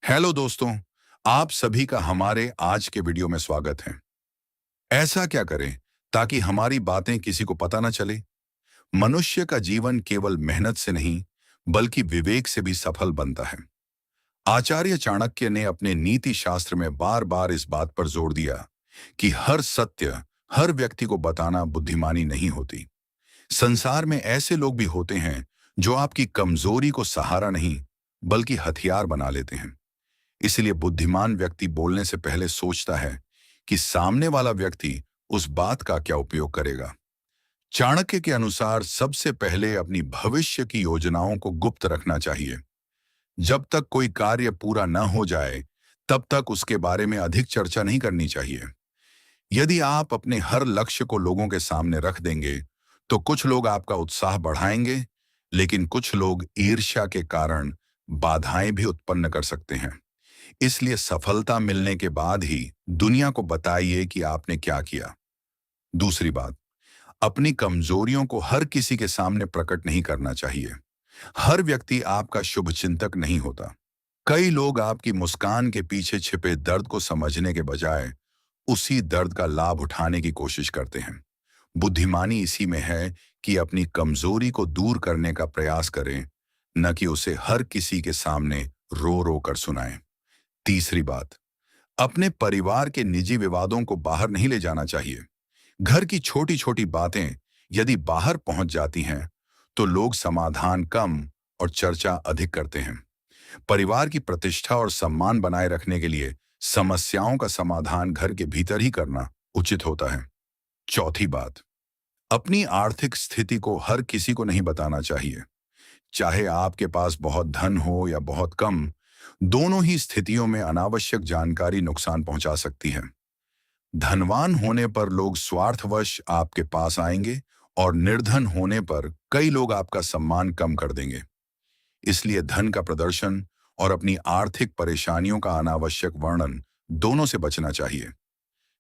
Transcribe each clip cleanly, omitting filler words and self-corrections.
Hello दोस्तों, आप सभी का हमारे आज के वीडियो में स्वागत है। ऐसा क्या करें ताकि हमारी बातें किसी को पता न चले? मनुष्य का जीवन केवल मेहनत से नहीं, बल्कि विवेक से भी सफल बनता है। आचार्य चाणक्य ने अपने नीति शास्त्र में बार बार इस बात पर जोर दिया कि हर सत्य, हर व्यक्ति को बताना बुद्धिमानी नहीं होती। संसार में ऐसे लोग भी होते हैं जो आपकी कमजोरी को सहारा नहीं, बल्कि हथियार बना लेते हैं। इसलिए बुद्धिमान व्यक्ति बोलने से पहले सोचता है कि सामने वाला व्यक्ति उस बात का क्या उपयोग करेगा। चाणक्य के अनुसार सबसे पहले अपनी भविष्य की योजनाओं को गुप्त रखना चाहिए। जब तक कोई कार्य पूरा न हो जाए, तब तक उसके बारे में अधिक चर्चा नहीं करनी चाहिए। यदि आप अपने हर लक्ष्य को लोगों के सामने रख देंगे, तो कुछ लोग आपका उत्साह बढ़ाएंगे, लेकिन कुछ लोग ईर्ष्या के कारण बाधाएं भी उत्पन्न कर सकते हैं। इसलिए सफलता मिलने के बाद ही दुनिया को बताइए कि आपने क्या किया। दूसरी बात, अपनी कमजोरियों को हर किसी के सामने प्रकट नहीं करना चाहिए। हर व्यक्ति आपका शुभचिंतक नहीं होता। कई लोग आपकी मुस्कान के पीछे छिपे दर्द को समझने के बजाय उसी दर्द का लाभ उठाने की कोशिश करते हैं। बुद्धिमानी इसी में है कि अपनी कमजोरी को दूर करने का प्रयास करें, न कि उसे हर किसी के सामने रो रो कर सुनाएं। तीसरी बात, अपने परिवार के निजी विवादों को बाहर नहीं ले जाना चाहिए। घर की छोटी छोटी बातें यदि बाहर पहुंच जाती हैं, तो लोग समाधान कम और चर्चा अधिक करते हैं। परिवार की प्रतिष्ठा और सम्मान बनाए रखने के लिए समस्याओं का समाधान घर के भीतर ही करना उचित होता है। चौथी बात, अपनी आर्थिक स्थिति को हर किसी को नहीं बताना चाहिए। चाहे आपके पास बहुत धन हो या बहुत कम, दोनों ही स्थितियों में अनावश्यक जानकारी नुकसान पहुंचा सकती है। धनवान होने पर लोग स्वार्थवश आपके पास आएंगे और निर्धन होने पर कई लोग आपका सम्मान कम कर देंगे। इसलिए धन का प्रदर्शन और अपनी आर्थिक परेशानियों का अनावश्यक वर्णन दोनों से बचना चाहिए।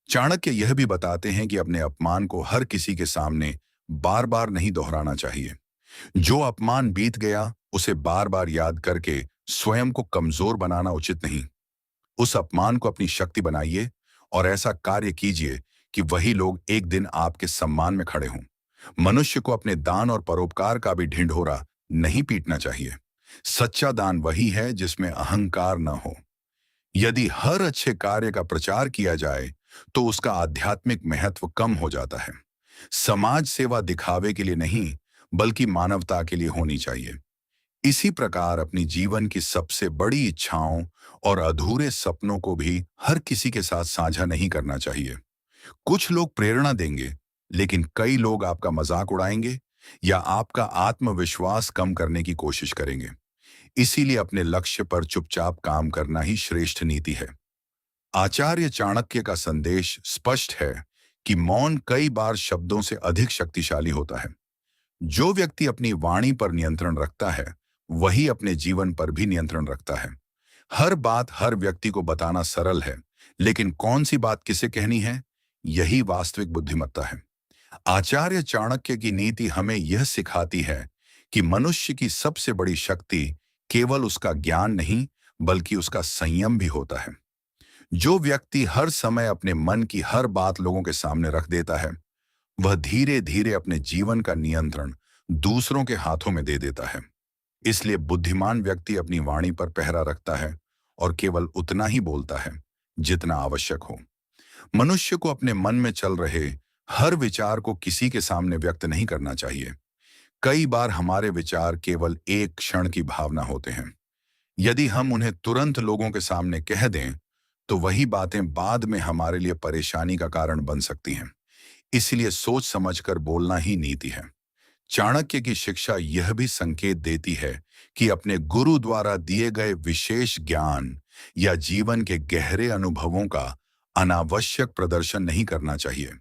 चाणक्य यह भी बताते हैं कि अपने अपमान को हर किसी के सामने बार बार नहीं दोहराना चाहिए। जो अपमान बीत गया, उसे बार बार याद करके स्वयं को कमजोर बनाना उचित नहीं। उस अपमान को अपनी शक्ति बनाइए और ऐसा कार्य कीजिए कि वही लोग एक दिन आपके सम्मान में खड़े हों। मनुष्य को अपने दान और परोपकार का भी ढिंढोरा नहीं पीटना चाहिए। सच्चा दान वही है जिसमें अहंकार न हो। यदि हर अच्छे कार्य का प्रचार किया जाए, तो उसका आध्यात्मिक महत्व कम हो जाता है। समाज सेवा दिखावे के लिए नहीं, बल्कि मानवता के लिए होनी चाहिए। इसी प्रकार अपनी जीवन की सबसे बड़ी इच्छाओं और अधूरे सपनों को भी हर किसी के साथ साझा नहीं करना चाहिए। कुछ लोग प्रेरणा देंगे, लेकिन कई लोग आपका मजाक उड़ाएंगे या आपका आत्मविश्वास कम करने की कोशिश करेंगे। इसीलिए अपने लक्ष्य पर चुपचाप काम करना ही श्रेष्ठ नीति है। आचार्य चाणक्य का संदेश स्पष्ट है कि मौन कई बार शब्दों से अधिक शक्तिशाली होता है। जो व्यक्ति अपनी वाणी पर नियंत्रण रखता है, वही अपने जीवन पर भी नियंत्रण रखता है। हर बात हर व्यक्ति को बताना सरल है, लेकिन कौन सी बात किसे कहनी है, यही वास्तविक बुद्धिमत्ता है। आचार्य चाणक्य की नीति हमें यह सिखाती है कि मनुष्य की सबसे बड़ी शक्ति केवल उसका ज्ञान नहीं, बल्कि उसका संयम भी होता है। जो व्यक्ति हर समय अपने मन की हर बात लोगों के सामने रख देता है, वह धीरे धीरे अपने जीवन का नियंत्रण दूसरों के हाथों में दे देता है। इसलिए बुद्धिमान व्यक्ति अपनी वाणी पर पहरा रखता है और केवल उतना ही बोलता है जितना आवश्यक हो। मनुष्य को अपने मन में चल रहे हर विचार को किसी के सामने व्यक्त नहीं करना चाहिए। कई बार हमारे विचार केवल एक क्षण की भावना होते हैं। यदि हम उन्हें तुरंत लोगों के सामने कह दें, तो वही बातें बाद में हमारे लिए परेशानी का कारण बन सकती हैं। इसलिए सोच समझकर बोलना ही नीति है। चाणक्य की शिक्षा यह भी संकेत देती है कि अपने गुरु द्वारा दिए गए विशेष ज्ञान या जीवन के गहरे अनुभवों का अनावश्यक प्रदर्शन नहीं करना चाहिए।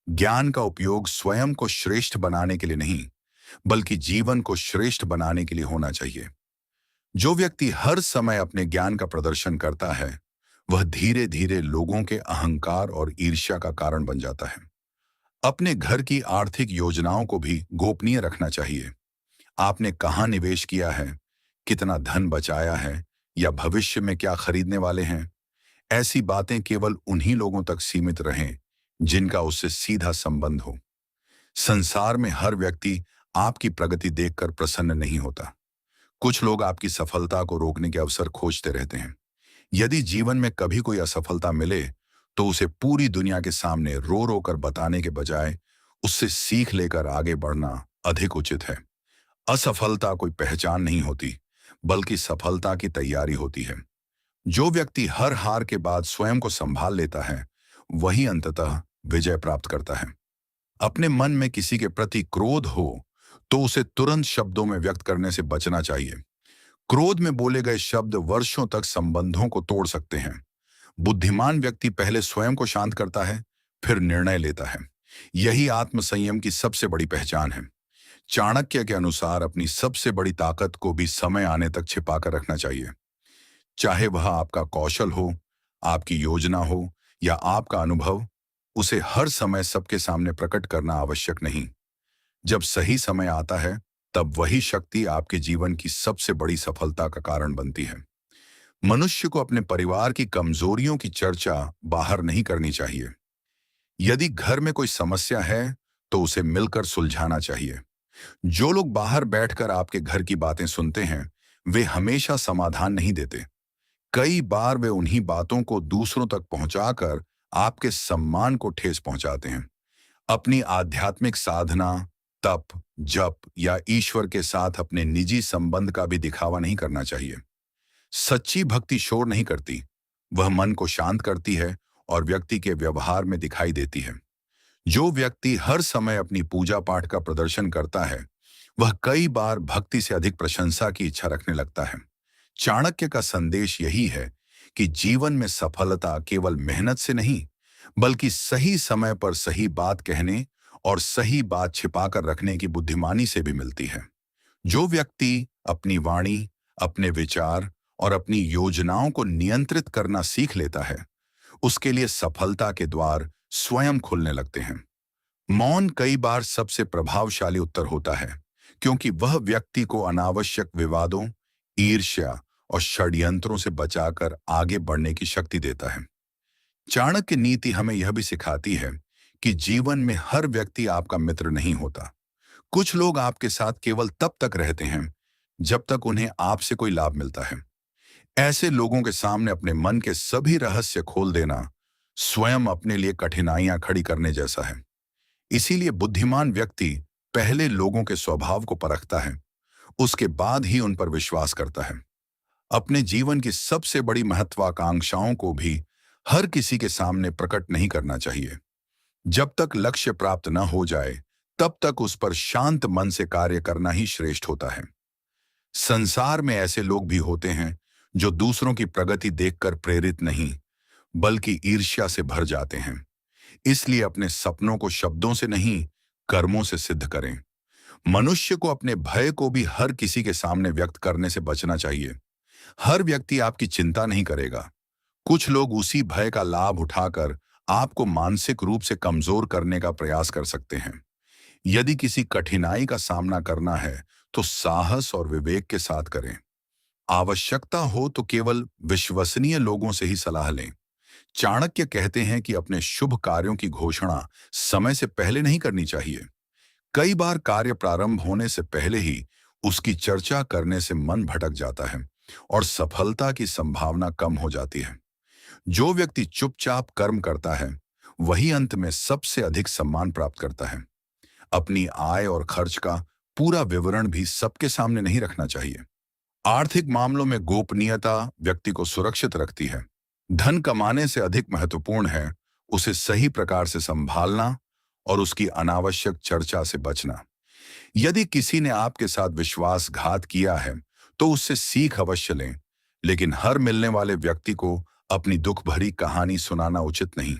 ज्ञान का उपयोग स्वयं को श्रेष्ठ बनाने के लिए नहीं, बल्कि जीवन को श्रेष्ठ बनाने के लिए होना चाहिए। जो व्यक्ति हर समय अपने ज्ञान का प्रदर्शन करता है, वह धीरे धीरे लोगों के अहंकार और ईर्ष्या का कारण बन जाता है। अपने घर की आर्थिक योजनाओं को भी गोपनीय रखना चाहिए। आपने कहाँ निवेश किया है, कितना धन बचाया है, या भविष्य में क्या खरीदने वाले हैं, ऐसी बातें केवल उन्हीं लोगों तक सीमित रहें जिनका उससे सीधा संबंध हो। संसार में हर व्यक्ति आपकी प्रगति देखकर प्रसन्न नहीं होता। कुछ लोग आपकी सफलता को रोकने के अवसर खोजते रहते हैं। यदि जीवन में कभी कोई असफलता मिले तो उसे पूरी दुनिया के सामने रो रो कर बताने के बजाय उससे सीख लेकर आगे बढ़ना अधिक उचित है। असफलता कोई पहचान नहीं होती, बल्कि सफलता की तैयारी होती है। जो व्यक्ति हर हार के बाद स्वयं को संभाल लेता है, वही अंततः विजय प्राप्त करता है। अपने मन में किसी के प्रति क्रोध हो तो उसे तुरंत शब्दों में व्यक्त करने से बचना चाहिए। क्रोध में बोले गए शब्द वर्षों तक संबंधों को तोड़ सकते हैं। बुद्धिमान व्यक्ति पहले स्वयं को शांत करता है, फिर निर्णय लेता है। यही आत्मसंयम की सबसे बड़ी पहचान है। चाणक्य के अनुसार अपनी सबसे बड़ी ताकत को भी समय आने तक छिपाकर रखना चाहिए। चाहे वह आपका कौशल हो, आपकी योजना हो या आपका अनुभव, उसे हर समय सबके सामने प्रकट करना आवश्यक नहीं। जब सही समय आता है, तब वही शक्ति आपके जीवन की सबसे बड़ी सफलता का कारण बनती है। मनुष्य को अपने परिवार की कमजोरियों की चर्चा बाहर नहीं करनी चाहिए। यदि घर में कोई समस्या है, तो उसे मिलकर सुलझाना चाहिए। जो लोग बाहर बैठकर आपके घर की बातें सुनते हैं, वे हमेशा समाधान नहीं देते। कई बार वे उन्हीं बातों को दूसरों तक पहुंचाकर आपके सम्मान को ठेस पहुंचाते हैं। अपनी आध्यात्मिक साधना, तप, जप या ईश्वर के साथ अपने निजी संबंध का भी दिखावा नहीं करना चाहिए। सच्ची भक्ति शोर नहीं करती, वह मन को शांत करती है और व्यक्ति के व्यवहार में दिखाई देती है। जो व्यक्ति हर समय अपनी पूजा पाठ का प्रदर्शन करता है, वह कई बार भक्ति से अधिक प्रशंसा की इच्छा रखने लगता है। चाणक्य का संदेश यही है कि जीवन में सफलता केवल मेहनत से नहीं, बल्कि सही समय पर सही बात कहने और सही बात छिपाकर रखने की बुद्धिमानी से भी मिलती है। जो व्यक्ति अपनी वाणी, अपने विचार और अपनी योजनाओं को नियंत्रित करना सीख लेता है, उसके लिए सफलता के द्वार स्वयं खुलने लगते हैं। मौन कई बार सबसे प्रभावशाली उत्तर होता है, क्योंकि वह व्यक्ति को अनावश्यक विवादों, ईर्ष्या और षड्यंत्रों से बचाकर आगे बढ़ने की शक्ति देता है। चाणक्य नीति हमें यह भी सिखाती है कि जीवन में हर व्यक्ति आपका मित्र नहीं होता। कुछ लोग आपके साथ केवल तब तक रहते हैं जब तक उन्हें आपसे कोई लाभ मिलता है। ऐसे लोगों के सामने अपने मन के सभी रहस्य खोल देना स्वयं अपने लिए कठिनाइयां खड़ी करने जैसा है। इसीलिए बुद्धिमान व्यक्ति पहले लोगों के स्वभाव को परखता है, उसके बाद ही उन पर विश्वास करता है। अपने जीवन की सबसे बड़ी महत्वाकांक्षाओं को भी हर किसी के सामने प्रकट नहीं करना चाहिए। जब तक लक्ष्य प्राप्त न हो जाए, तब तक उस पर शांत मन से कार्य करना ही श्रेष्ठ होता है। संसार में ऐसे लोग भी होते हैं जो दूसरों की प्रगति देखकर प्रेरित नहीं, बल्कि ईर्ष्या से भर जाते हैं। इसलिए अपने सपनों को शब्दों से नहीं, कर्मों से सिद्ध करें। मनुष्य को अपने भय को भी हर किसी के सामने व्यक्त करने से बचना चाहिए। हर व्यक्ति आपकी चिंता नहीं करेगा। कुछ लोग उसी भय का लाभ उठाकर आपको मानसिक रूप से कमजोर करने का प्रयास कर सकते हैं। यदि किसी कठिनाई का सामना करना है, तो साहस और विवेक के साथ करें। आवश्यकता हो तो केवल विश्वसनीय लोगों से ही सलाह लें। चाणक्य कहते हैं कि अपने शुभ कार्यों की घोषणा समय से पहले नहीं करनी चाहिए। कई बार कार्य प्रारंभ होने से पहले ही उसकी चर्चा करने से मन भटक जाता है और सफलता की संभावना कम हो जाती है। जो व्यक्ति चुपचाप कर्म करता है, वही अंत में सबसे अधिक सम्मान प्राप्त करता है। अपनी आय और खर्च का पूरा विवरण भी सबके सामने नहीं रखना चाहिए। आर्थिक मामलों में गोपनीयता व्यक्ति को सुरक्षित रखती है। धन कमाने से अधिक महत्वपूर्ण है उसे सही प्रकार से संभालना और उसकी अनावश्यक चर्चा से बचना। यदि किसी ने आपके साथ विश्वासघात किया है, तो उससे सीख अवश्य लें, लेकिन हर मिलने वाले व्यक्ति को अपनी दुख भरी कहानी सुनाना उचित नहीं।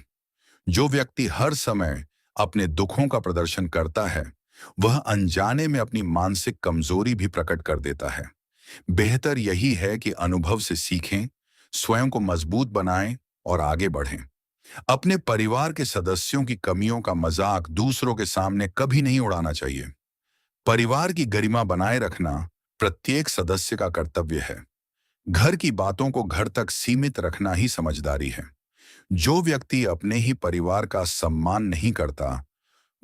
जो व्यक्ति हर समय अपने दुखों का प्रदर्शन करता है, वह अनजाने में अपनी मानसिक कमजोरी भी प्रकट कर देता है। बेहतर यही है कि अनुभव से सीखें, स्वयं को मजबूत बनाएं और आगे बढ़ें। अपने परिवार के सदस्यों की कमियों का मजाक दूसरों के सामने कभी नहीं उड़ाना चाहिए। परिवार की गरिमा बनाए रखना प्रत्येक सदस्य का कर्तव्य है। घर की बातों को घर तक सीमित रखना ही समझदारी है। जो व्यक्ति अपने ही परिवार का सम्मान नहीं करता,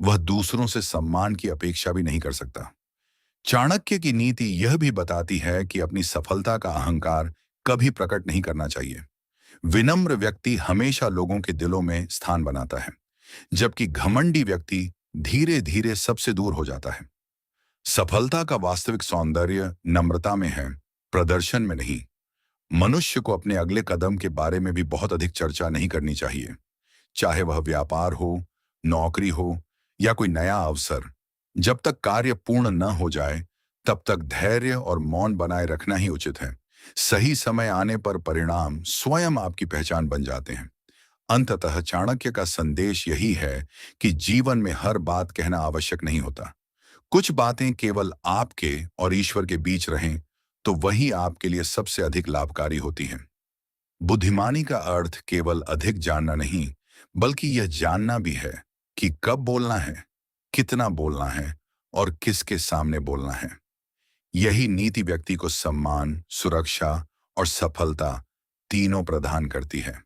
वह दूसरों से सम्मान की अपेक्षा भी नहीं कर सकता। चाणक्य की नीति यह भी बताती है कि अपनी सफलता का अहंकार कभी प्रकट नहीं करना चाहिए। विनम्र व्यक्ति हमेशा लोगों के दिलों में स्थान बनाता है, जबकि घमंडी व्यक्ति धीरे धीरे सबसे दूर हो जाता है। सफलता का वास्तविक सौंदर्य नम्रता में है, प्रदर्शन में नहीं। मनुष्य को अपने अगले कदम के बारे में भी बहुत अधिक चर्चा नहीं करनी चाहिए, चाहे वह व्यापार हो, नौकरी हो या कोई नया अवसर। जब तक कार्य पूर्ण न हो जाए, तब तक धैर्य और मौन बनाए रखना ही उचित है। सही समय आने पर परिणाम स्वयं आपकी पहचान बन जाते हैं। अंततः चाणक्य का संदेश यही है कि जीवन में हर बात कहना आवश्यक नहीं होता। कुछ बातें केवल आपके और ईश्वर के बीच रहें, तो वही आपके लिए सबसे अधिक लाभकारी होती हैं। बुद्धिमानी का अर्थ केवल अधिक जानना नहीं, बल्कि यह जानना भी है कि कब बोलना है, कितना बोलना है और किसके सामने बोलना है। यही नीति व्यक्ति को सम्मान, सुरक्षा और सफलता तीनों प्रदान करती है।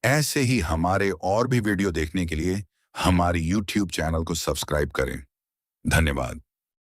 ऐसे ही हमारे और भी वीडियो देखने के लिए हमारी YouTube चैनल को सब्सक्राइब करें। धन्यवाद।